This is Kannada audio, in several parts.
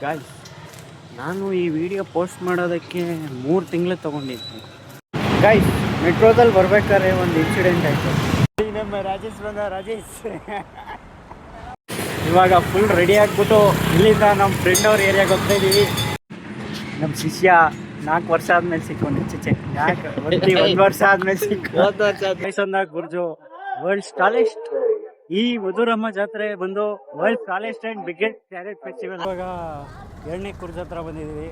ಗಾಯ್ಸ್, ನಾನು ಈ ವಿಡಿಯೋ ಪೋಸ್ಟ್ ಮಾಡೋದಕ್ಕೆ 3 ತಿಂಗಳು ತೊಗೊಂಡಿದ್ದೆ. ಗಾಯ್ಸ್, ಮೆಟ್ರೋದಲ್ಲಿ ಬರ್ಬೇಕಾದ್ರೆ ಒಂದು ಇನ್ಸಿಡೆಂಟ್ ಆಯಿತು. ನಮ್ಮ ರಾಜೇಶ್ ಬಂದ. ರಾಜೇಶ್ ಇವಾಗ ಫುಲ್ ರೆಡಿ ಆಗ್ಬಿಟ್ಟು ಇಲ್ಲಿಂದ ನಮ್ಮ ಫ್ರೆಂಡ್ ಅವ್ರ ಏರಿಯಾಗೆ ಹೋಗ್ತಾ ಇದ್ದೀವಿ. ನಮ್ಮ ಶಿಷ್ಯ 4 ವರ್ಷ ಆದ್ಮೇಲೆ ಸಿಕ್ಕೊಂಡು ಯಾಕೆ 1 ವರ್ಷ ಆದ್ಮೇಲೆ ಸಿಕ್ಕ ಗುರ್ಜು ವರ್ಲ್ಡ್ಸ್ ಟಾಲೆಸ್ಟ್. ಈ ಮಧುರಮ್ಮ ಜಾತ್ರೆ ಬಂದು world tallest and biggest carrot festival. ಇವಾಗ 2ನೇ ಕುರ್ಜ್ ಹತ್ರ ಬಂದಿದ್ದೀವಿ.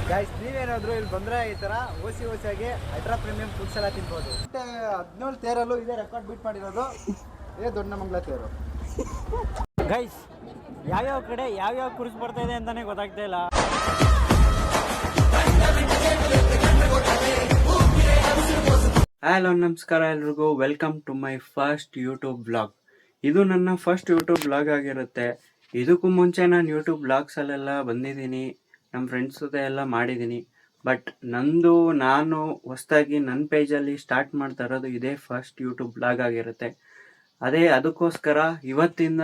ಗಾಯ್ಸ್, ನೀವೇನಾದರೂ ಇಲ್ಲಿ ಬಂದರೆ ಈ ಥರ ಓಸಿಯಾಗಿ ಅಲ್ಟ್ರಾ ಪ್ರೀಮಿಯಂ ಫುಡ್ಸ್ ಎಲ್ಲ ತಿನ್ಬೋದು. 17 ತೇರಲ್ಲೂ ಇದೇ ರೆಕಾರ್ಡ್ ಬೀಟ್ ಮಾಡಿರೋದು ಇದೇ ದೊಡ್ಡಮಂಗಲ ತೇರು. ಗೈಸ್, ಯಾವ್ಯಾವ ಕಡೆ ಯಾವ್ಯಾವ ಕುರ್ಜ್ ಬರ್ತಾ ಇದೆ ಅಂತಾನೆ ಗೊತ್ತಾಗ್ತಾ ಇಲ್ಲ. ಹಲೋ, ನಮಸ್ಕಾರ ಎಲ್ರಿಗೂ. Welcome to my first YouTube vlog. ಇದು ನನ್ನ ಫಸ್ಟ್ ಯೂಟ್ಯೂಬ್ ವ್ಲಾಗ್ ಆಗಿರುತ್ತೆ. ಇದಕ್ಕೂ ಮುಂಚೆ ನಾನು ಯೂಟ್ಯೂಬ್ ವ್ಲಾಗ್ಸಲ್ಲೆಲ್ಲ ಬಂದಿದ್ದೀನಿ, ನಮ್ಮ ಫ್ರೆಂಡ್ಸ್ ಜೊತೆ ಎಲ್ಲ ಮಾಡಿದ್ದೀನಿ. ಬಟ್ ನಾನು ಹೊಸದಾಗಿ ನನ್ನ ಪೇಜಲ್ಲಿ ಸ್ಟಾರ್ಟ್ ಮಾಡ್ತಾ ಇರೋದು ಇದೇ ಫಸ್ಟ್ ಯೂಟ್ಯೂಬ್ ವ್ಲಾಗ್ ಆಗಿರುತ್ತೆ. ಅದಕ್ಕೋಸ್ಕರ ಇವತ್ತಿಂದ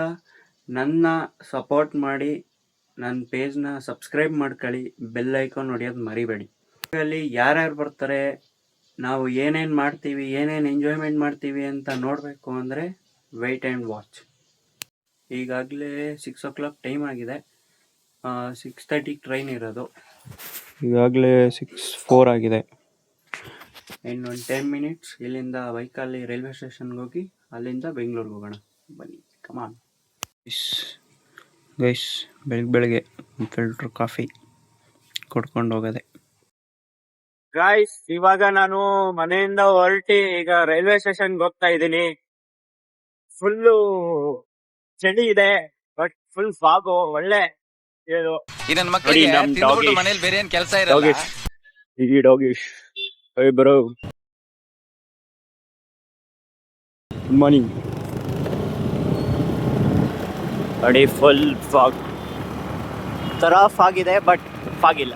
ನನ್ನ ಸಪೋರ್ಟ್ ಮಾಡಿ ನನ್ನ ಪೇಜ್ನ ಸಬ್ಸ್ಕ್ರೈಬ್ ಮಾಡ್ಕೊಳ್ಳಿ, ಬೆಲ್ ಐಕಾನ್ ಹೊಡೆಯೋದು ಮರಿಬೇಡಿ. ಅಲ್ಲಿ ಯಾರ್ಯಾರು ಬರ್ತಾರೆ, ನಾವು ಏನೇನು ಮಾಡ್ತೀವಿ, ಏನೇನು ಎಂಜಾಯ್ಮೆಂಟ್ ಮಾಡ್ತೀವಿ ಅಂತ ನೋಡಬೇಕು ಅಂದರೆ ವೆಯ್ಟ್ ಆ್ಯಂಡ್ ವಾಚ್. ಈಗಾಗಲೇ 6 o'clock ಟೈಮ್ ಆಗಿದೆ. 6:30 ಟ್ರೈನ್ ಇರೋದು. ಈಗಾಗಲೇ 6:04 ಆಗಿದೆ. ಇನ್ನೊಂದು 10 minutes ಇಲ್ಲಿಂದ ಬೈಕಲ್ಲಿ ರೈಲ್ವೆ ಸ್ಟೇಷನ್ಗೆ ಹೋಗಿ ಅಲ್ಲಿಂದ ಬೆಂಗಳೂರಿಗೆ ಹೋಗೋಣ. ಬನ್ನಿ, ಕಮಾನ್. ಗೈಸ್, ಬೆಳಗ್ಗೆ ಫಿಲ್ಟರ್ ಕಾಫಿ ಕೊಡ್ಕೊಂಡು ಹೋಗೋದೆ. ಗಾಯ್ಸ್, ಇವಾಗ ನಾನು ಮನೆಯಿಂದ ಹೊರಟಿ ಈಗ ರೈಲ್ವೆ ಸ್ಟೇಷನ್ಗೆ ಹೋಗ್ತಾ ಇದ್ದೀನಿ. ಫುಲ್ಲು ಚಳಿ ಇದೆ, ಬಟ್ ಫುಲ್ ಫಾಗು. ಒಳ್ಳೆ ಇದು ಮನೇಲಿ ಬೇರೆ ಏನ್ ಕೆಲಸ ಇರಲ್ಲ. ಡಾಗಿಶ್ ಬ್ರೋ, ಗುಡ್ ಮಾರ್ನಿಂಗ್. ಅಡಿ ಫುಲ್ ಫಾಗ್ ತರ ಫಾಗಿದೆ, ಬಟ್ ಫಾಗಿಲ್ಲ.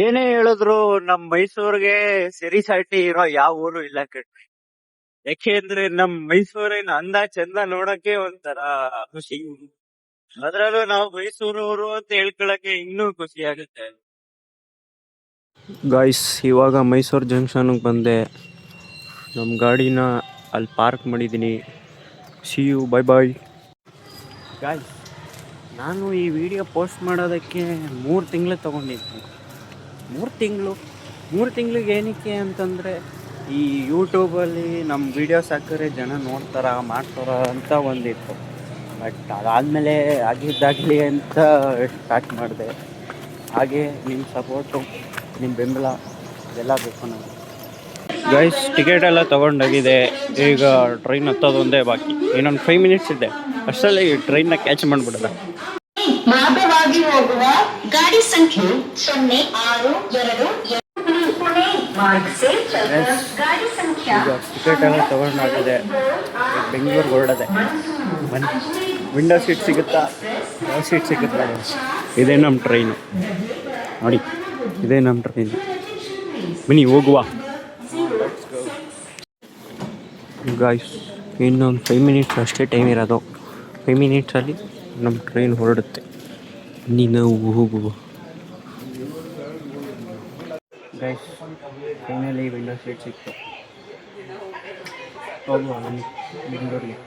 ಏನೇ ಹೇಳಿದ್ರು ನಮ್ ಮೈಸೂರಿಗೆ ಸರಿಸಾಟಿ ಇರೋ ಯಾವ ಊರು ಇಲ್ಲ ಕಣ್ರಿ. ಯಾಕೆಂದ್ರೆ ನಮ್ ಮೈಸೂರಿನ ಅಂದ ಚಂದ ನೋಡಕ್ಕೆ ಒಂಥರ ಖುಷಿ. ಅದ್ರಲ್ಲೂ ನಾವು ಮೈಸೂರವರು ಅಂತ ಹೇಳ್ಕೊಳಕ್ಕೆ ಇನ್ನೂ ಖುಷಿ ಆಗುತ್ತೆ. ಗಾಯ್ಸ್, ಇವಾಗ ಮೈಸೂರು ಜಂಕ್ಷನ್ಗೆ ಬಂದೆ. ನಮ್ಮ ಗಾಡಿನ ಅಲ್ಲಿ ಪಾರ್ಕ್ ಮಾಡಿದ್ದೀನಿ. See you, bye bye. Guys, ನಾನು ಈ ವಿಡಿಯೋ ಪೋಸ್ಟ್ ಮಾಡೋದಕ್ಕೆ 3 ತಿಂಗಳು ತೊಗೊಂಡಿದ್ದೆ. 3 ತಿಂಗಳಿಗೆ ಏನಕ್ಕೆ ಅಂತಂದರೆ, ಈ ಯೂಟ್ಯೂಬಲ್ಲಿ ನಮ್ಮ ವೀಡಿಯೋಸ್ ಹಾಕಿದ್ರೆ ಜನ ನೋಡ್ತಾರ ಮಾಡ್ತಾರ ಅಂತ ಒಂದಿತ್ತು. ಬಟ್ ಅದಾದಮೇಲೆ ಆಗಿದ್ದಾಗಲಿ ಅಂತ ಸ್ಟಾರ್ಟ್ ಮಾಡಿದೆ. ಹಾಗೆ ನಿಮ್ಮ ಸಪೋರ್ಟು, ನಿಮ್ಮ ಬೆಂಬಲ ಎಲ್ಲ ಬೇಕು ನನಗೆ. ಗೈಸ್, ಟಿಕೆಟ್ ಎಲ್ಲ ತೊಗೊಂಡೋಗಿದೆ. ಈಗ ಟ್ರೈನ್ ಹತ್ತೋದೊಂದೇ ಬಾಕಿ. ಇನ್ನೊಂದು 5 minutes ಇದೆ. ಅಷ್ಟರಲ್ಲಿ ಟ್ರೈನ್ನ ಕ್ಯಾಚ್ ಮಾಡಿಬಿಡೋದ. ಮಾರ್ಗವಾಗಿ ಹೋಗುವ ಗಾಡಿ ಸಂಖ್ಯೆ 0622 ಈಗ ಟಿಕೆಟ್ ಎಲ್ಲ ತೊಗೊಂಡಾಗಿದೆ. ಬೆಂಗಳೂರಿಗೆ ಹೊರಡದೆ. ಬನ್ನಿ, ವಿಂಡೋ ಸೀಟ್ ಸಿಗುತ್ತಾ, ಯಾವ ಸೀಟ್ ಸಿಗುತ್ತಾ? ಇದೇ ನಮ್ಮ ಟ್ರೈನು ನೋಡಿ, ಇದೇ ನಮ್ಮ ಟ್ರೈನು. ಬನ್ನಿ ಹೋಗುವ. ಗಾಯ್ಸ್, ಇನ್ನೊಂದು 5 minutes ಅಷ್ಟೇ ಟೈಮ್ ಇರೋದು. 5 minutesಲ್ಲಿ ನಮ್ಮ ಟ್ರೈನ್ ಹೊರಡುತ್ತೆ. ನಾವು ಹೋಗುವ. ಗೈಸ್, ಫೈನಲಿ ವಿಂಡೋ ಸೀಟ್ ಸಿಕ್ತು. ಹೋಗುವ ಬನ್ನಿ ಬೆಂಗಳೂರಿಗೆ.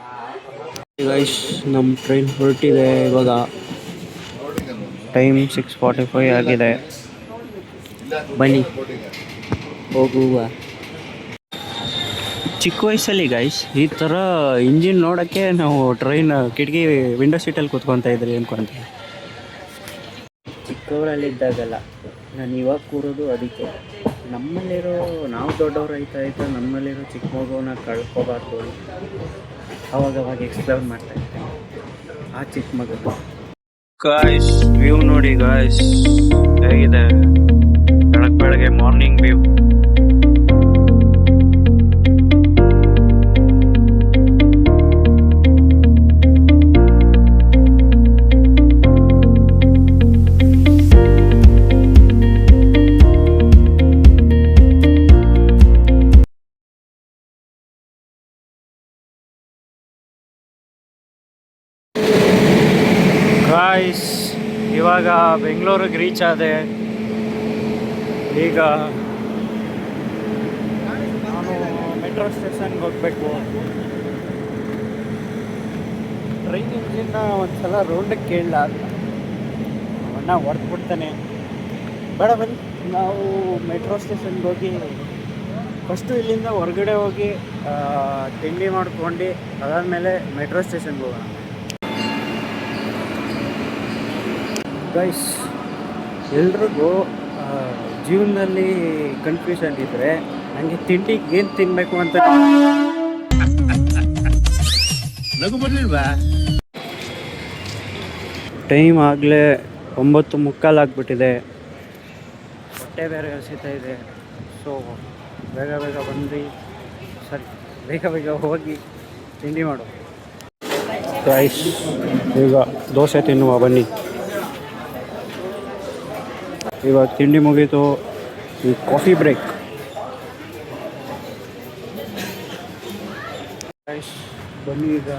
ಗೈಸ್, ನಮ್ಮ ಟ್ರೈನ್ ಹೊರಟಿದೆ. ಇವಾಗ ಟೈಮ್ 6:45 ಆಗಿದೆ. ಬನ್ನಿ ಹೋಗುವ. ಚಿಕ್ಕ ವಯಸ್ಸಲ್ಲಿ ಗೈಸ್ ಈ ಥರ ಇಂಜಿನ್ ನೋಡೋಕ್ಕೆ ನಾವು ಟ್ರೈನ್ ಕಿಟಕಿ ವಿಂಡೋ ಸೀಟಲ್ಲಿ ಕೂತ್ಕೊತಾ ಇದ್ರಿ ಅಂದ್ಕೊಂತೀವಿ. ಚಿಕ್ಕವರಲ್ಲಿದ್ದಾಗಲ್ಲ, ನಾನು ಇವಾಗ ಕೂರೋದು ಅದಕ್ಕೆ. ನಾವು ದೊಡ್ಡವ್ರು ಆಯ್ತಾ ನಮ್ಮಲ್ಲಿರೋ ಚಿಕ್ಕ ಮಗುವನ್ನ ಕಳ್ಕೊಬಾರ್ದು. ಅವಾಗ ಎಕ್ಸ್ಪ್ಲೋರ್ ಮಾಡ್ತಾ ಇರ್ತೇನೆ ಆ ಚಿಕ್ಕ ಮಗು. ಗಾಯ್ಸ್, ವ್ಯೂ ನೋಡಿ ಗಾಯ್ಸ್, ಹೇಗಿದೆ ಬೆಳಗ್ಗೆ ಮಾರ್ನಿಂಗ್ ವ್ಯೂ. ಇವಾಗ ಬೆಂಗಳೂರಿಗೆ ರೀಚ್ ಆದೆ. ಈಗ ನಾನು ಮೆಟ್ರೋ ಸ್ಟೇಷನ್ಗೆ ಹೋಗಬೇಕು. ಟ್ರೈನ್ ಇಂಜಿನ್ನ ಒಂದು ಸಲ ರೌಂಡಕ್ಕೆ ಕೇಳಲ್ಲ, ಅಣ್ಣ ಹೊಡೆದ್ಬಿಡ್ತಾನೆ. ಬೇಡ ಬನ್ನಿ, ನಾವು ಮೆಟ್ರೋ ಸ್ಟೇಷನ್ಗೆ ಹೋಗಿ ಫಸ್ಟು ಇಲ್ಲಿಂದ ಹೊರಗಡೆ ಹೋಗಿ ತಿಂಡಿ ಮಾಡ್ಕೊಂಡು ಅದಾದಮೇಲೆ ಮೆಟ್ರೋ ಸ್ಟೇಷನ್ಗೆ ಹೋಗೋಣ. ಗೈಸ್, ಎಲ್ರಿಗೂ ಜೀವನದಲ್ಲಿ ಕನ್ಫ್ಯೂಷನ್ ಇದ್ದರೆ ನನಗೆ ತಿಂಡಿಗೆ ಏನು ತಿನ್ನಬೇಕು ಅಂತ ನಗು ಬರಲಿಲ್ವಾ? ಟೈಮ್ ಆಗಲೇ 9:45 ಆಗಿಬಿಟ್ಟಿದೆ. ಹೊಟ್ಟೆ ಬೇರೆ ಹಸಿತಾ ಇದೆ. ಸೊ ಬೇಗ ಬೇಗ ಬಂದು ಬೇಗ ಬೇಗ ಹೋಗಿ ತಿಂಡಿ ಮಾಡು. ರೈಸ್, ಈಗ ದೋಸೆ ತಿನ್ನುವ ಬನ್ನಿ. ಇವಾಗ ತಿಂಡಿ ಮುಗೀತು, ಈ ಕಾಫಿ ಬ್ರೇಕ್. ರೈಸ್ ಬನ್ನಿ, ಈಗ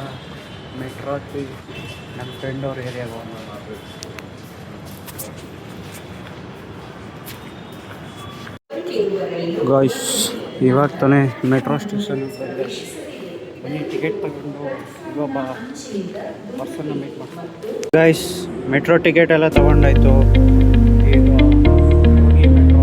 ಮೆಟ್ರೋ ಹತ್ತಿ ನಮ್ಮ ಫ್ರೆಂಡ್ ಅವ್ರ ಏರಿಯಾಗೆ ಹೋಗೋಣ. ಗಾಯ್ಸ್, ಇವಾಗ ತಾನೇ ಮೆಟ್ರೋ ಸ್ಟೇಷನ್ ಬಂದೆ. ಬನ್ನಿ ಟಿಕೆಟ್ ತಗೊಂಡು ಇವಾಗ ಪರ್ಸನ್ನ ಮೀಟ್ ಮಾಡ್ತೀನಿ. ಗಾಯ್ಸ್, ಮೆಟ್ರೋ ಟಿಕೆಟ್ ಎಲ್ಲ ತೊಗೊಂಡಾಯ್ತು. ಈಗ ಹೋಗಿ ಮೆಟ್ರೋ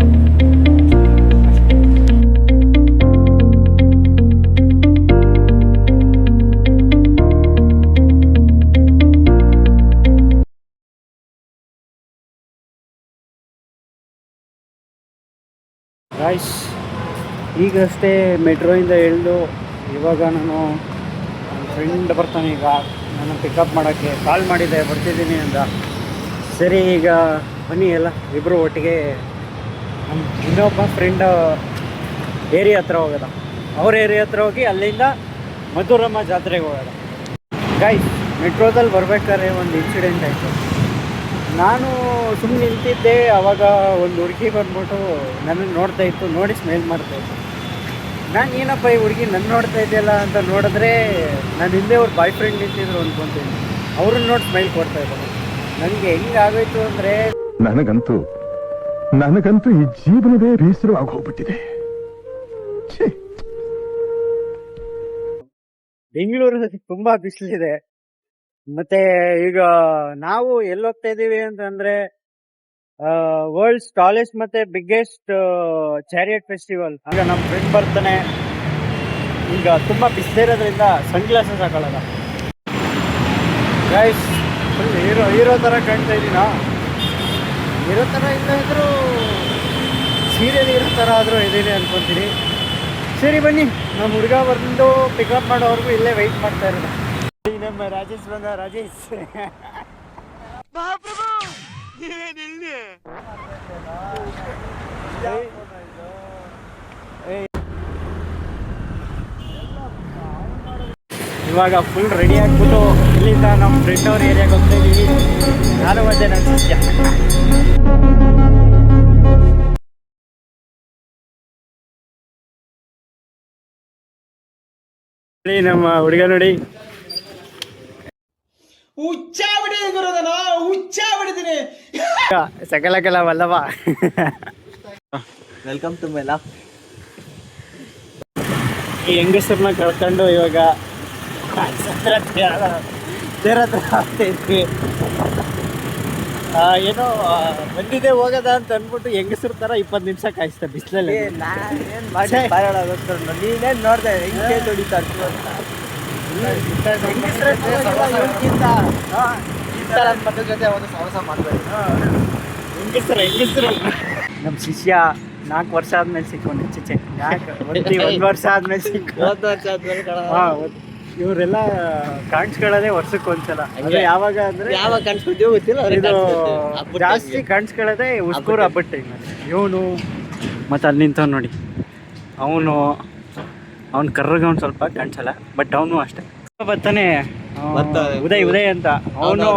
ಗಾಯ್ಸ್, ಈಗಷ್ಟೇ ಮೆಟ್ರೋಯಿಂದ ಇಳಿದು ಇವಾಗ ನಾನು ನನ್ನ ಫ್ರೆಂಡ್ ಬರ್ತಾನೆ. ಈಗ ನನ್ನ ಪಿಕಪ್ ಮಾಡೋಕ್ಕೆ ಕಾಲ್ ಮಾಡಿದ್ದೆ, ಬರ್ತಿದ್ದೀನಿ ಅಂತ. ಸರಿ, ಈಗ ಬನ್ನಿ ಎಲ್ಲ ಇಬ್ಬರು ಒಟ್ಟಿಗೆ ನಮ್ಮ ಇನ್ನೊಬ್ಬ ಫ್ರೆಂಡ್ ಏರಿಯಾ ಹತ್ರ ಹೋಗೋದ. ಅವ್ರ ಏರಿಯಾ ಹತ್ರ ಹೋಗಿ ಅಲ್ಲಿಂದ ಮಧುರಮ್ಮ ಜಾತ್ರೆಗೆ ಹೋಗೋದ. ಗಾಯ್ಸ್, ಮೆಟ್ರೋದಲ್ಲಿ ಬರ್ಬೇಕಾದ್ರೆ ಒಂದು ಇನ್ಸಿಡೆಂಟ್ ಆಯಿತು. ನಾನು ಸುಮ್ಮನೆ ನಿಂತಿದ್ದೆ, ಆವಾಗ ಒಂದು ಹುಡುಗಿ ಬಂದ್ಬಿಟ್ಟು ನನ್ನನ್ನು ನೋಡ್ತಾ ಇತ್ತು. ನೋಡಿ ಸ್ಮೈಲ್ ಮಾಡ್ತಾಯಿತ್ತು. ನಾನು ಏನಪ್ಪ ಈ ಹುಡುಗಿ ನನ್ನ ನೋಡ್ತಾ ಇದೆಯಲ್ಲ ಅಂತ ನೋಡಿದ್ರೆ ನಾನು ಹಿಂದೆ ಅವ್ರ ಬಾಯ್ ಫ್ರೆಂಡ್ ನಿಂತಿದ್ರು ಅಂದ್ಕೊತೀನಿ. ಅವ್ರನ್ನ ನೋಡಿ ಸ್ಮೈಲ್ ಕೊಡ್ತಾಯಿದ್ರು. ನನಗೆ ಹೆಂಗಾಗೋಯ್ತು ಅಂದರೆ, ನನಗಂತೂ ಈ ಜೀವನವೇ ಬೇಸರವಾಗಿ ಹೋಗ್ಬಿಟ್ಟಿದೆ. ಬೆಂಗಳೂರಲ್ಲಿ ತುಂಬ ಬಿಸಿಲಿದೆ. ಮತ್ತೆ ಈಗ ನಾವು ಎಲ್ಲಿ ಹೋಗ್ತಾ ಇದ್ದೀವಿ ಅಂತಂದ್ರೆ ವರ್ಲ್ಡ್ಸ್ ಟಾಲೆಸ್ಟ್ ಮತ್ತೆ ಬಿಗ್ಗೆಸ್ಟ್ ಚಾರಿಯಟ್ ಫೆಸ್ಟಿವಲ್. ಈಗ ನಮ್ಮ ಫ್ರೆಂಡ್ ಬರ್ತಾನೆ. ಈಗ ತುಂಬ ಬಿಸಿಲಿರೋದ್ರಿಂದ ಸನ್ ಗ್ಲಾಸಸ್ ಹಾಕೊಳ್ಳೋಣ. ಗೈಸ್, ಫುಲ್ ಹೀರೋ ಥರ ಕಾಣ್ತಾ ಇದ್ದೀನಾ? ಹೀರೋ ಥರ ಇಲ್ಲ ಇದ್ರೂ ಸೀರಿಯಲ್ ಹೀರೋ ಥರ ಆದರೂ ಇದ್ದೀನಿ ಅನ್ಕೊತೀನಿ. ಸರಿ ಬನ್ನಿ, ನಮ್ಮ ಹುಡುಗ ಬಂದು ಪಿಕಪ್ ಮಾಡೋವರೆಗೂ ಇಲ್ಲೇ ವೆಯ್ಟ್ ಮಾಡ್ತಾ ಇರೋಣ. ನಮ್ಮ ರಾಜೇಶ್ ಬಂದ. ರಾಜೇಶ್, ಇವಾಗ ಫುಲ್ ರೆಡಿ ಆಗ್ಬಿಟ್ಟು ಇಲ್ಲಿಂದ ನಮ್ಮ ಫ್ರೆಂಡ್ ಅವ್ರ ಏರಿಯಾಗೆ ಹೋಗ್ತಾ ಇದ್ದೀವಿ. ನಾನು ಮತ್ತೆ ನನ್ನ ಶಿಷ್ಯ. ನಮ್ಮ ಹುಡುಗ ನೋಡಿ, ಸಕಲ ಕಲ ವಲ್ಲಭ. ವೆಲ್ಕಮ್ ಟು ಮೇಲಾ. ಈ ಹೆಂಗಸರನ್ನ ಕಳ್ಕೊಂಡು ಇವಾಗ ತೇರ ಹತ್ರ ಆಗ್ತಾ ಇದ್ವಿ. ಏನೋ ಬಂದಿದೆ ಹೋಗದ ಅಂತ ಅಂದ್ಬಿಟ್ಟು ಹೆಂಗಸರ ಥರ 20 ನಿಮಿಷ ಕಾಯಿಸ್ತಾ ಬಿಸಿಲಲ್ಲಿ. ನೀನೇನು ನೋಡ್ದೆ ಹಿಂಗೆ ದುಡಿತಾ ಜೊತೆ ಒಂದು ಸಹವಾಸ ಮಾಡಬೇಕು. ಹೆಂಗಸರು ನಮ್ಮ ಶಿಷ್ಯ 4 ವರ್ಷ ಆದ್ಮೇಲೆ ಸಿಕ್ಕೊಂಡು ಚಿಚ್ಚೆ 1 ವರ್ಷ ಆದ್ಮೇಲೆ ಇವರೆಲ್ಲ ಕಾಣಿಸ್ಕೊಳ್ಳೋದೇ ವರ್ಷಕ್ಕೆ ಒಂದ್ಸಲ. ಅಂದ್ರೆ ಯಾವಾಗ ಅಂದ್ರೆ ಯಾವಾಗ ಕಾಣಿಸ್ಕೊತೀವೋ ಗೊತ್ತಿಲ್ಲ. ಇದು ಜಾಸ್ತಿ ಕಾಣಿಸ್ಕೊಳ್ಳೋದೇ ಉಸ್ಕೂರು ಹಬ್ಬದ ಟೈಮ್. ಇವನು ಮತ್ತು ಅಲ್ಲಿ ನಿಂತವ್ ನೋಡಿ, ಅವ್ನು ಕರ್ರಗ ಒಂದು ಸ್ವಲ್ಪ ಕಾಣಿಸಲ್ಲ, ಬಟ್ ಅವನು ಅಷ್ಟೇ ಬರ್ತಾನೆ. ಉದಯ್ ಅಂತ ಅವನು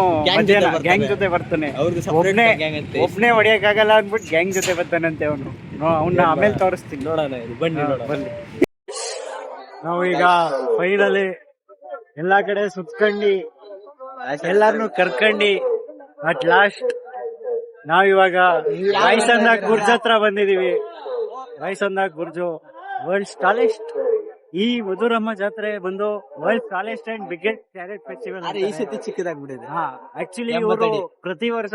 ಗ್ಯಾಂಗ್ ಜೊತೆ ಬರ್ತಾನೆ. ಒಬ್ನೇ ಹೊಡಿಯಕ್ಕಾಗಲ್ಲ ಅಂದ್ಬಿಟ್ಟು ಗ್ಯಾಂಗ್ ಜೊತೆ ಬರ್ತಾನಂತೆ ಅವನು. ಅವನ್ನ ಆಮೇಲೆ ತೋರಿಸ್ತೀನಿ, ನೋಡೋಣ. ಬನ್ನಿ. ನಾವು ಈಗ ಫೈನಲಿ ಎಲ್ಲಾ ಕಡೆ ಸುತ್ಕೊಂಡು ಎಲ್ಲಾರನ್ನು ಕರ್ಕೊಂಡು ಅಟ್ ಲಾಸ್ಟ್ ನಾವಿವಾಗ ರಾಯಸಂದ ಗುರ್ಜ್ ಹತ್ರ ಬಂದಿದೀವಿ. ರಾಯಸಂದ ಗುರ್ಜು ವರ್ಲ್ಡ್ಸ್ ಟಾಲೆಸ್ಟ್. ಈ ಮಧುರಮ್ಮ ಜಾತ್ರೆ ಬಂದು world tallest and biggest ಚಾರಿಟ್ festival. ಈ ಸತಿ ಚಿಕ್ಕದಾಗ್ಬಿಟ್ಟಿದೆ. ಆಕ್ಚುಲಿ ಇವರು ಪ್ರತಿ ವರ್ಷ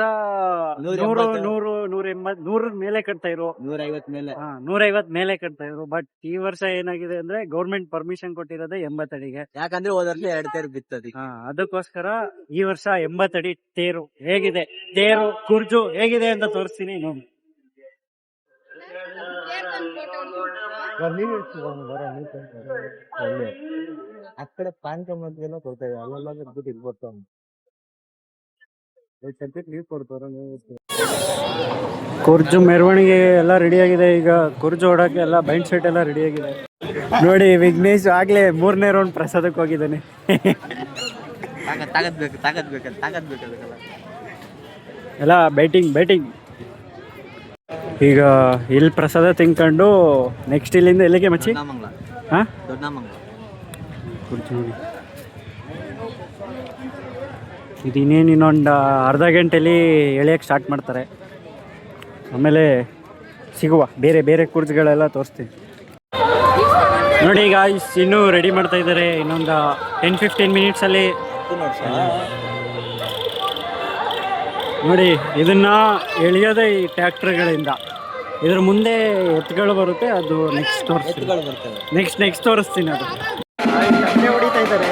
100 ಮೇಲೆ ಕಟ್ತಾ ಇದ್ರು. 150 ಮೇಲೆ 150 ಮೇಲೆ ಕಟ್ತಾ ಇದ್ರು. ಬಟ್ ಈ ವರ್ಷ ಏನಾಗಿದೆ ಅಂದ್ರೆ ಗೌರ್ಮೆಂಟ್ ಪರ್ಮಿಷನ್ ಕೊಟ್ಟಿರೋದು 80 ಅಡಿಗೆ. ಯಾಕಂದ್ರೆ ಹೋದ ವರ್ಷ 2 ತೇರು ಬಿತ್ತದಿ. ಅದಕ್ಕೋಸ್ಕರ ಈ ವರ್ಷ 80 ಅಡಿ ತೇರು ಹೇಗಿದೆ, ತೇರು ಕುರ್ಜು ಹೇಗಿದೆ ಅಂತ ತೋರಿಸ್ತೀನಿ ನೋಡಿ. ಆ ಕಡೆ ಪಾನ್ ಕಮ್ಮಿ ಕೊಡ್ತೇವೆ ಅಲ್ಲೆಲ್ಲ ಇಲ್ಲಿ ಬರ್ತಾವ ನೀರು ಕೊಡ್ತಾರ. ಕುರ್ಜು ಮೆರವಣಿಗೆ ಎಲ್ಲ ರೆಡಿ ಆಗಿದೆ. ಈಗ ಕುರ್ಜು ಹೊಡಕ್ಕೆ ಎಲ್ಲ ಬೈಂಡ್ ಸೆಟ್ ಎಲ್ಲ ರೆಡಿ ಆಗಿದೆ. ನೋಡಿ ವಿಘ್ನೇಶ್ ಆಗ್ಲೇ 3ನೇ ರೌಂಡ್ ಪ್ರಸಾದಕ್ಕೆ ಹೋಗಿದ್ದಾನೆ. ತಾಕತ್ಬೇಕಲ್ಲ ಎಲ್ಲ ಬ್ಯಾಟಿಂಗ್. ಈಗ ಇಲ್ಲಿ ಪ್ರಸಾದ ತಿನ್ಕೊಂಡು ನೆಕ್ಸ್ಟ್ ಇಲ್ಲಿಂದ ಎಲ್ಲಿಗೆ ಮಚ್ಚಿ? ಕುರ್ಜು ನೋಡಿ ಇದು ಇನ್ನೊಂದು ಅರ್ಧ ಗಂಟೆಲಿ ಎಳೆಯಕ್ಕೆ ಸ್ಟಾರ್ಟ್ ಮಾಡ್ತಾರೆ. ಆಮೇಲೆ ಸಿಗುವ ಬೇರೆ ಕುರ್ಜುಗಳೆಲ್ಲ ತೋರಿಸ್ತೀನಿ ನೋಡಿ. ಈಗ ಇನ್ನೂ ರೆಡಿ ಮಾಡ್ತಾ ಇದ್ದಾರೆ. ಇನ್ನೊಂದು 10-15 ಮಿನಿಟ್ಸಲ್ಲಿ ನೋಡಿ. ಇದನ್ನ ಎಳೆಯೋದೇ ಈ ಟ್ರ್ಯಾಕ್ಟರ್ಗಳಿಂದ. ಇದ್ರ ಮುಂದೆ ಎತ್ತುಗಳು ಬರುತ್ತೆ, ಅದು ನೆಕ್ಸ್ಟ್ ತೋರಿಸ್ತೀನಿ. ಅದು ಹೊಡಿತಾ ಇದ್ದಾರೆ.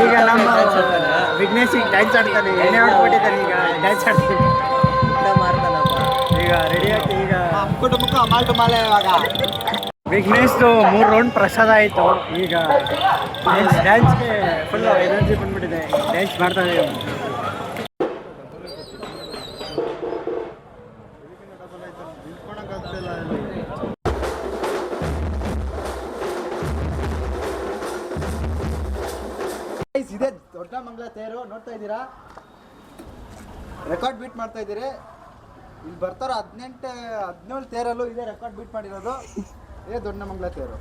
ಈಗ ನಮ್ಮ ವಿಘ್ನೇಶ್ ಡ್ಯಾನ್ಸ್ ಆಡ್ತಾನೆ. ಎಣ್ಣೆ ಹೊಡ್ಕೊಟ್ಟಿದ್ದಾರೆ. ಈಗ ಡ್ಯಾನ್ಸ್ ಆಡ್ತೀನಿ ಈಗ ರೆಡಿಯಾಗಿ. ಈಗ ವಿಘ್ನೇಶ್ದು 3 ರೌಂಡ್ ಪ್ರಸಾದ ಆಯಿತು. ಈಗ ಡ್ಯಾನ್ಸ್ಗೆ ಫುಲ್ ಎನರ್ಜಿ ಬಂದ್ಬಿಟ್ಟಿದೆ. ಡ್ಯಾನ್ಸ್ ಮಾಡ್ತಾ ಇದ್ದೀವಿ. ಇದೇ ದೊಡ್ಡ ಮಂಗಲ ತೇರು ನೋಡ್ತಾ ಇದ್ದೀರಾ. ರೆಕಾರ್ಡ್ ಬೀಟ್ ಮಾಡ್ತಾ ಇದ್ದೀರಿ. ಇಲ್ಲಿ ಬರ್ತಾರೋ 17 ತೇರಲ್ಲೂ ಇದೇ ರೆಕಾರ್ಡ್ ಬೀಟ್ ಮಾಡಿರೋದು. ಇದೇ ದೊಡ್ಡ ಮಂಗಲ ತೇರು.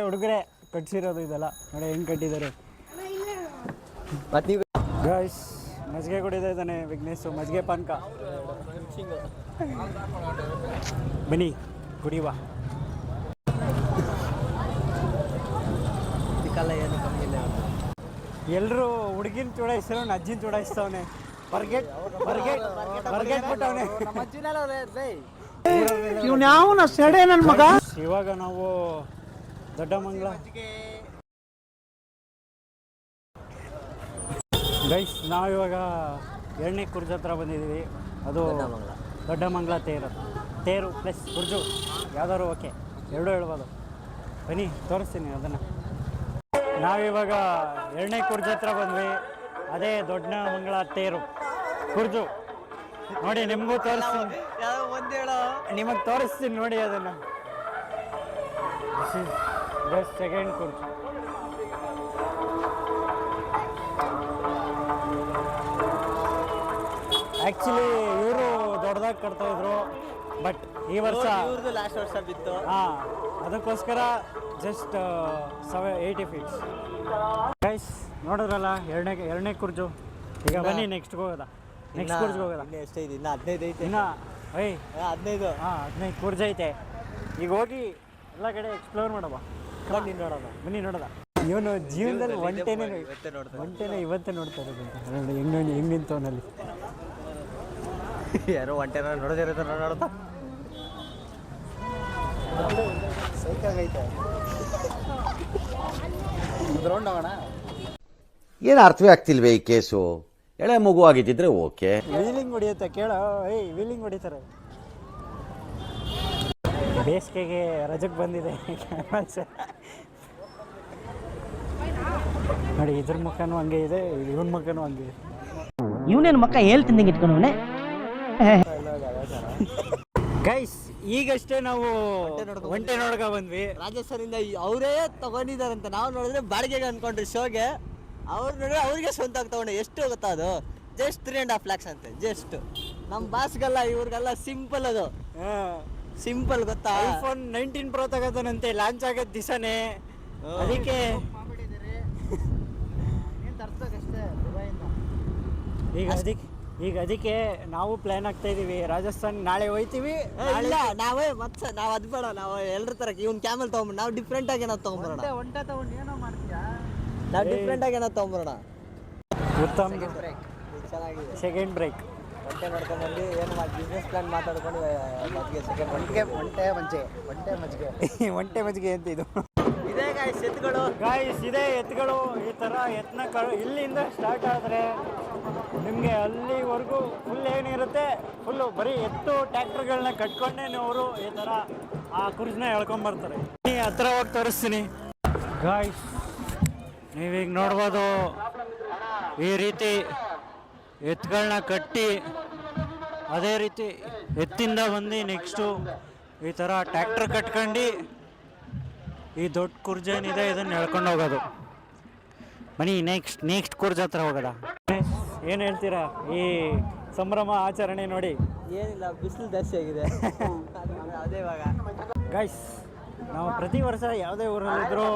ಹುಡುಗರೆ ಕಟ್ಸಿರೋದು ಇದೆಲ್ಲ ನೋಡಿ ಹೆಂಗ್ ಕಟ್ಟಿದ್ದಾರೆ. ಗೈಸ್ ಮಜ್ಜಿಗೆ ಕುಡಿತಾ ಇದ್ದಾನೆ ವಿಘ್ನೇಶ್. ಮಜ್ಜಿಗೆ ಪಾನಕ ಬನ್ನಿ ಕುಡಿಯುವ. ಎಲ್ರು ಹುಡುಗಿನ ಚೂಡಾಯಿಸ್ತಾರ, ಅಜ್ಜಿನ ಚೂಡಾಯಿಸ್ತವನೆ. ಇವಾಗ ನಾವು ದೊಡ್ಡಮಂಗ್ಲ ಗೈಸ್, ನಾವಿವಾಗ 2ನೇ ಕುರ್ಜು ಹತ್ರ ಬಂದಿದ್ದೀವಿ. ಅದು ದೊಡ್ಡಮಂಗ್ಲ ತೇರು ಪ್ಲಸ್ ಕುರ್ಜು ಯಾವ್ದಾದ್ರು ಓಕೆ, ಎರಡೂ ಹೇಳ್ಬೋದು. ಬನ್ನಿ ತೋರಿಸ್ತೀನಿ ಅದನ್ನು. ನಾವಿವಾಗ 2ನೇ ಕುರ್ಜು ಹತ್ರ ಬಂದ್ವಿ. ಅದೇ ದೊಡ್ಡಮಂಗ್ಲ ತೇರು ಕುರ್ಜು ನೋಡಿ. ನಿಮಗೂ ತೋರಿಸ್ತೀನಿ, ನಿಮಗೆ ತೋರಿಸ್ತೀನಿ ನೋಡಿ ಅದನ್ನು. ಸೆಕೆಂಡ್ ಕುರ್ಜು. ಆ್ಯಕ್ಚುಲಿ ಇವರು ದೊಡ್ಡದಾಗಿ ಕಟ್ತಾ ಇದ್ರು. ಬಟ್ ಈ ವರ್ಷ ಲಾಸ್ಟ್ ವರ್ಷ ಬಿತ್ತು. ಅದಕ್ಕೋಸ್ಕರ ಜಸ್ಟ್ 80 ಫೀಟ್ಸ್. ಗೈಸ್ ನೋಡಿದ್ರಲ್ಲ 2ನೇ ಕುರ್ಜು. ಈಗ ಬನ್ನಿ ನೆಕ್ಸ್ಟ್ ಹೋಗೋದಾ? ನೆಕ್ಸ್ಟ್ ಕುರ್ಜ್ಗೆ ಹೋಗೋದಾ? ಎಷ್ಟೈತಿ? ಇನ್ನು 15 ಐತೆ. ಇನ್ನು 15 15 ಕುರ್ಜ್ ಐತೆ. ಈಗ ಹೋಗಿ ಎಲ್ಲ ಕಡೆ ಎಕ್ಸ್ಪ್ಲೋರ್ ಮಾಡವ. ಬನ್ನಿ ನೋಡೋದ. ಇವನು ಜೀವನದಲ್ಲಿ ಒಂಟೆನೇ ಇವತ್ತೇ ನೋಡ್ತಾ ಇರೋದು. ಹೆಂಗ್ ನಿಂತವನಲ್ಲಿ ಯಾರೋ ಒಂಟೆನ ನೋಡೋದಿರೋದು. ಸೈಕಾಗೈತೆ. ರೌಂಡ್ ಆಗೋಣ. ಏನು ಅರ್ಥವೇ ಆಗ್ತಿಲ್ವೇ ಈ ಕೇಸು? ಎಳೆ ಮಗು ಆಗಿದ್ದಿದ್ರೆ ಓಕೆ. ವೀಲಿಂಗ್ ಹೊಡಿಯುತ್ತೆ ಕೇಳ. ವೀಲಿಂಗ್ ಹೊಡಿತಾರೆ. ಬೇಸಿಗೆಗೆ ರಜಕ್ಕೆ ಬಂದಿದೆ ನೋಡಿ. ಇದ್ರ ಮುಖನೂ ಹಂಗೆ ಇದೆ, ಇವನ್ ಮುಖನೂ ಹಂಗೆ ಇದೆ. ಇವನೇನು ಮಕ್ಕ ಹೇಳ್ತಿದ್ದಂಗೆ ಇಟ್ಕೊಂಡವನೇ. ಗೈಸ್ ಈಗಷ್ಟೇ ನಾವು ಒಂಟೆ ನೋಡ್ಕ ಬಂದ್ವಿ. ರಾಜಸ್ಥಾನದಿಂದ ಅವರೇ ತಗೊಂಡಿದ್ದಾರಂತೆ. ನಾವು ನೋಡಿದ್ರೆ ಬಾಡಿಗೆಗೆ ಅನ್ಕೊಂಡ್ರಿ ಶೋಗೆ. ಅವ್ರು ನೋಡಿದ್ರೆ ಅವ್ರಿಗೆ ಸ್ವಂತ ತಗೊಂಡೆ. ಎಷ್ಟು ಗೊತ್ತಾ ಅದು? ಜಸ್ಟ್ 3.5 lakhs ಅಂತೆ. ಜಸ್ಟ್ ನಮ್ಮ ಬಾಸ್ಗೆಲ್ಲ ಇವ್ರಿಗೆಲ್ಲ ಸಿಂಪಲ್. ಅದು ಸಿಂಪಲ್ ಗೊತ್ತಾ? iPhone 19 Pro ತಗೋತಾನಂತೆ ಲಾಂಚ್ ಆಗದ ದಿವಸನೇ. ಅದಕ್ಕೆ ಈಗ ಈಗ ಅದಕ್ಕೆ ನಾವು ಪ್ಲಾನ್ ಆಗ್ತಾ ಇದೀವಿ ರಾಜಸ್ಥಾನ್ ನಾಳೆ ಹೋಯ್ತೀವಿ. ಇಲ್ಲ ನಾವೇ ಮತ್ತೆ ನಾವು ಅದ್ ಬೇಡ, ನಾವು ಎಲ್ಲರ ತರ ಇವ್ನು ಕ್ಯಾಮಲ್ ತಗೊಂಡ್ಬಿಟ್ಟು ನಾವು ಡಿಫ್ರೆಂಟ್ ಆಗಿ ಏನಾದ್ರು ತಗೊಂಡ್ಬರೋಣ. ಒಂಟೆ ತಗೊಂಡು ಏನೋ ಮಾಡ್ತೀಯಾ? ನಾವು ಡಿಫ್ರೆಂಟ್ ಆಗಿ ಏನಾದ್ರು ತಗೊಂಡ್ಬರೋಣ. ಚೆನ್ನಾಗಿದೆ. ಸೆಕೆಂಡ್ ಬ್ರೇಕ್ ಒಂಟೆ ನೋಡ್ಕೊಂಡ್ಬಂದು ಏನು ಬಿಸ್ನೆಸ್ ಪ್ಲಾನ್ ಮಾತಾಡ್ಕೊಂಡು ಮಜ್ಜಿಗೆ ಸೆಕೆಂಡ್ ಒಂಟೆ ಮಜ್ಜಿಗೆ ಅಂತ ಇದು. ಇದೇ ಗಾಯ್ಸ್ ಎತ್ತುಗಳು. ಗಾಯ್ಸ್ ಇದೇ ಎತ್ತುಗಳು. ಈ ಥರ ಎತ್ತನ ಇಲ್ಲಿಂದ ಸ್ಟಾರ್ಟ್ ಆದರೆ ನಿಮಗೆ ಅಲ್ಲಿವರೆಗೂ ಫುಲ್ ಏನಿರುತ್ತೆ, ಫುಲ್ಲು ಬರೀ ಎತ್ತು ಟ್ಯಾಕ್ಟರ್ಗಳನ್ನ ಕಟ್ಕೊಂಡೇ ಅವರು ಈ ಥರ ಆ ಕುರ್ಜನ್ನ ಎಳ್ಕೊಂಬರ್ತಾರೆ. ಹತ್ರ ಹೋಗಿ ತೋರಿಸ್ತೀನಿ ಗಾಯ್ಸ್. ನೀವೀಗ ನೋಡ್ಬೋದು ಈ ರೀತಿ ಎತ್ತುಗಳನ್ನ ಕಟ್ಟಿ ಅದೇ ರೀತಿ ಎತ್ತಿಂದ ಬಂದು ನೆಕ್ಸ್ಟು ಈ ಥರ ಟ್ಯಾಕ್ಟರ್ ಕಟ್ಕೊಂಡು ಈ ದೊಡ್ಡ ಕುರ್ಜ ಏನಿದೆ ಇದನ್ನು ಎಳ್ಕೊಂಡು ಹೋಗೋದು. ಬನ್ನಿ ನೆಕ್ಸ್ಟ್ ಕುರ್ಜ್ ಹತ್ರ ಹೋಗೋದ. ಏನು ಹೇಳ್ತೀರಾ ಈ ಸಂಭ್ರಮ ಆಚರಣೆ ನೋಡಿ? ಏನಿಲ್ಲ, ಬಿಸಿಲು ಜಾಸ್ತಿ ಆಗಿದೆ ಅದೇ ಇವಾಗ ಗೈಸ್. ನಾವು ಪ್ರತಿ ವರ್ಷ ಯಾವುದೇ ಊರಲ್ಲಿದ್ರು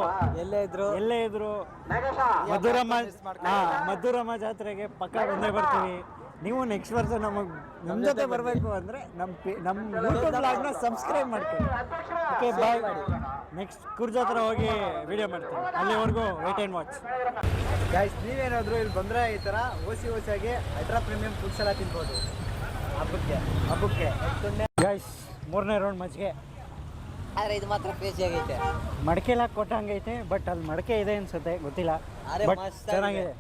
ಎಲ್ಲೇ ಇದ್ರು ಮಧುರಮ್ಮ ಜಾತ್ರೆಗೆ ಪಕ್ಕ ಬಂದೇ ಬರ್ತೀವಿ. ನೀವು ನೆಕ್ಸ್ಟ್ ವರ್ಷ ನಮ್ಮ ಜೊತೆ ಬರಬೇಕು ಅಂದರೆ ನಮ್ಮ ಯೂಟ್ಯೂಬ್ ಬ್ಲಾಗ್ನ ಸಬ್ಸ್ಕ್ರೈಬ್ ಮಾಡ್ತೀವಿ. Okay bye. ನೆಕ್ಸ್ಟ್ ಕುರ್ಜ್ ಹತ್ರ ಹೋಗಿ ವಿಡಿಯೋ ಮಾಡ್ತೀವಿ. ಅಲ್ಲಿವರೆಗೂ ವೇಟ್ ಆ್ಯಂಡ್ ವಾಚ್. ಗೈಸ್, ನೀವೇನಾದರೂ ಇಲ್ಲಿ ಬಂದರೆ ಈ ಥರ ಓಸಿಯಾಗಿ ಅಲ್ಟ್ರಾ ಪ್ರೀಮಿಯಂ ಫುಡ್ಸ್ ಎಲ್ಲ ತಿನ್ಬೋದು ಹಬ್ಬಕ್ಕೆ. ಗೈಸ್, 3ನೇ ರೌಂಡ್ ಮಜ್ಜಿಗೆ. ಆದರೆ ಇದು ಮಾತ್ರ ಕ್ರೇಜಿ ಆಗೈತೆ. ಮಡಕೆಲ್ಲ ಕೊಟ್ಟಂಗೈತೆ, ಬಟ್ ಅಲ್ಲಿ ಮಡಕೆ ಇದೆ ಅನ್ಸುತ್ತೆ, ಗೊತ್ತಿಲ್ಲ. ಬಟ್ ಚೆನ್ನಾಗಿದೆ.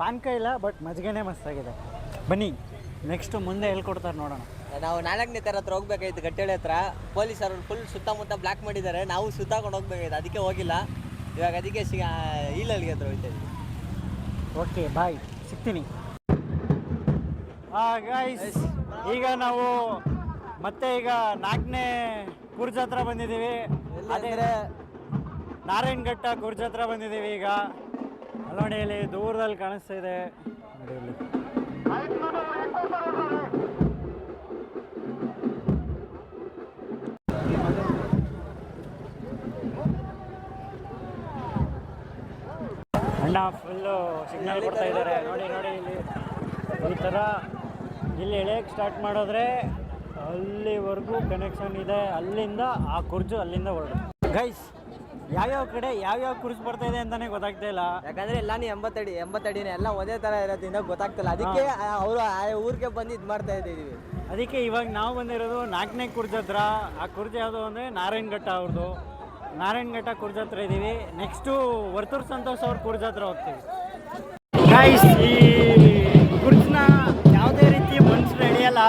ಪಾನ್ಕ ಇಲ್ಲ, ಬಟ್ ಮಜ್ಜಿಗೆನೇ ಮಸ್ತಾಗಿದೆ. ಬನ್ನಿ ನೆಕ್ಸ್ಟ್ ಮುಂದೆ ಹೇಳ್ಕೊಡ್ತಾರೆ ನೋಡೋಣ. ನಾವು 4ನೇ ತರ ಹತ್ರ ಹೋಗ್ಬೇಕಾಯ್ತು, ಗಟ್ಟೆಳೆ ಹತ್ರ. ಪೊಲೀಸರು ಫುಲ್ ಸುತ್ತಮುತ್ತ ಬ್ಲಾಕ್ ಮಾಡಿದ್ದಾರೆ. ನಾವು ಸುತ್ತಾಕೊಂಡು ಹೋಗ್ಬೇಕಾಯ್ತು, ಅದಕ್ಕೆ ಹೋಗಿಲ್ಲ. ಇವಾಗ ಅದಕ್ಕೆ ಈಲಲ್ಲಿಗೆ ಹತ್ರ ಹೋಗ್ತಾ ಇದ್ದೀವಿ. ಓಕೆ ಬಾಯ್, ಸಿಗ್ತೀನಿ. ಗೈಸ್, ಈಗ ನಾವು ಮತ್ತೆ ಈಗ 4ನೇ ಕುರ್ಜ್ ಹತ್ರ ಬಂದಿದ್ದೀವಿ. ಅದೇ ನಾರಾಯಣಘಟ್ಟ ಕುರ್ಜ್ ಹತ್ರ ಬಂದಿದ್ದೀವಿ. ಈಗ ಅಲ್ಲೋಡಿ, ಇಲ್ಲಿ ದೂರದಲ್ಲಿ ಕಾಣಿಸ್ತಾ ಇದೆ ನೋಡಿ ಇಲ್ಲಿ. ಅಣ್ಣ ಫುಲ್ಲು ಸಿಗ್ನಲ್ ಕೊಡ್ತಾ ಇದ್ದಾರೆ ನೋಡಿ ಇಲ್ಲಿ. ಈ ಥರ ಇಲ್ಲಿ ಎಳೆಯಕ್ಕೆ ಸ್ಟಾರ್ಟ್ ಮಾಡಿದ್ರೆ ಅಲ್ಲಿವರೆಗೂ ಕನೆಕ್ಷನ್ ಇದೆ. ಅಲ್ಲಿಂದ ಆ ಕುರ್ಜು ಅಲ್ಲಿಂದ ಹೊರಡು. ಗೈಸ್, ಯಾವ್ಯಾವ ಕಡೆ ಯಾವ್ಯಾವ ಕುರ್ಜು ಬರ್ತಾ ಇದೆ ಅಂತಾನೆ ಗೊತ್ತಾಗ್ತಾ ಇಲ್ಲ. ಯಾಕಂದ್ರೆ ಎಲ್ಲಾನು 80 ಅಡಿನೇ ಎಲ್ಲ ಒಂದೇ ತರ ಇರೋದ್ರಿಂದ ಗೊತ್ತಾಗ್ತಿಲ್ಲ. ಅದಕ್ಕೆ ಅವರು ಆ ಊರಿಗೆ ಬಂದು ಇದು ಮಾಡ್ತಾ ಇದ್ದೀವಿ. ಅದಕ್ಕೆ ಇವಾಗ ನಾವು ಬಂದಿರೋದು 4ನೇ ಕುರ್ಜ್ ಹತ್ರ. ಆ ಕುರ್ಜ್ ಯಾವುದು ಅಂದರೆ ನಾರಾಯಣಘಟ್ಟ ಅವ್ರದ್ದು. ನಾರಾಯಣಘಟ್ಟ ಕುರ್ಜ್ ಹತ್ರ ಇದ್ದೀವಿ. ನೆಕ್ಸ್ಟು ವರ್ತೂರ್ ಸಂತೋಷ್ ಅವ್ರ ಕುರ್ಜ್ ಹತ್ರ ಹೋಗ್ತೀವಿ. ಗೈಸ್, ಈ ಕುರ್ಜ್ನ ಯಾವುದೇ ರೀತಿ ಮನುಷ್ಯರು ಎಳೆಯಲ್ಲ,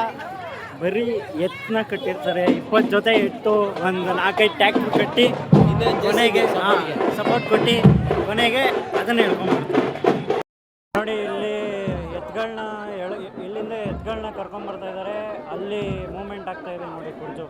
ಬರೀ ಎತ್ತನ್ನ ಕಟ್ಟಿರ್ತಾರೆ. 20 ಜೊತೆ ಎತ್ತು, ಒಂದು 4-5 ಟ್ಯಾಕ್ಟರ್ ಕಟ್ಟಿ ಕೊನೆಗೆ ಸಪೋರ್ಟ್ ಕೊಟ್ಟು ಕೊನೆಗೆ ಅದನ್ನು ಹೇಳ್ಕೊಂಬರ್ತಾರೆ. ನೋಡಿ ಇಲ್ಲಿ ಎತ್ತುಗಳನ್ನ ಇಲ್ಲಿಂದ ಎತ್ತುಗಳನ್ನ ಕರ್ಕೊಂಬರ್ತಾ ಇದ್ದಾರೆ. ಅಲ್ಲಿ ಮೂಮೆಂಟ್ ಆಗ್ತಾ ಇದೆ ನೋಡಿ ಕುರ್ಜು.